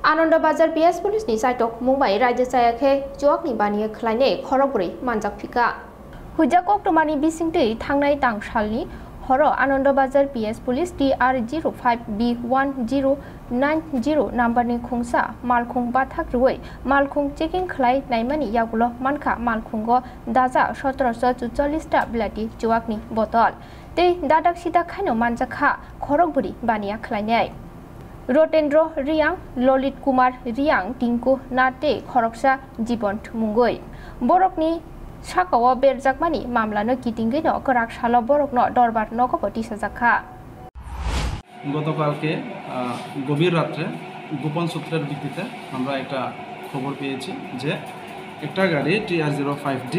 आनंदबाजार PS पुलिसनि साइटक मुंबाइ रायजो जायाखै जवाकनि बानियो खलायने खरबुरै मानजाक फिका हुजाक अक्टमानि बिसिंतै थांनाय दांसालनि हर आनंदबाजार PS पुलिस DR05B1090 नाम्बारनि खुंसा मालखुं बाथाक रुयै मालखुं चेकिं खलाय नायमानि यागुलो मानखा मालखुंगो दाजा 1744 टा बिलाति जवाकनि बटल तै दादाक सिदा खायनो मानजाखा खरबुरै बानिया खलायनाय रोटेन्द्र रियांग ललित कुमार रियांग टिंकु नाते खरकसा जीवन मुंगै बरकनि साकाव बेरजाकमानि मामलानो किटिंगैनो कराक सालो बरकनो दरबार नगपति साजाखा গতকালকে গভীর রাত্রে গোপন সূত্রের ভিত্তিতে আমরা একটা খবর পেয়েছি যে একটা গাড়ি TR05D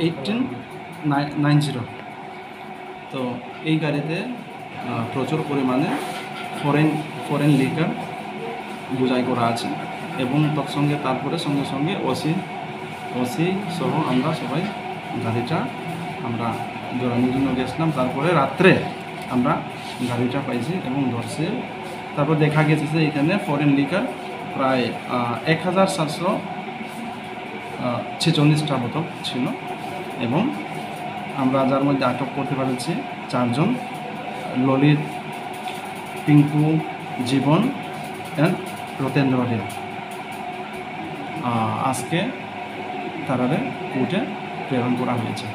1890 তো এই গাড়িতে প্রচুর পরিমাণে ফরেন লিকার বোঝাই করা আছে এবং তৎসঙ্গে তারপরে সঙ্গে সঙ্গে ওসি সহ আমরা সবাই গাড়িটা আমরা ধরানোর জন্য গেছিলাম। তারপরে রাত্রে আমরা গাড়িটা পাইছি এবং ধরছি। তারপর দেখা গেছে যে এখানে ফরেন লিকার প্রায় 1746টা বোতল ছিল এবং আমরা যার মধ্যে আটক করতে পেরেছি 4 জন ললিত টিঙ্কু জীবন অ্যান্ড রতেন্দ্র রিয়া। আজকে তারারে কোর্টে প্রেরণ করা হয়েছে।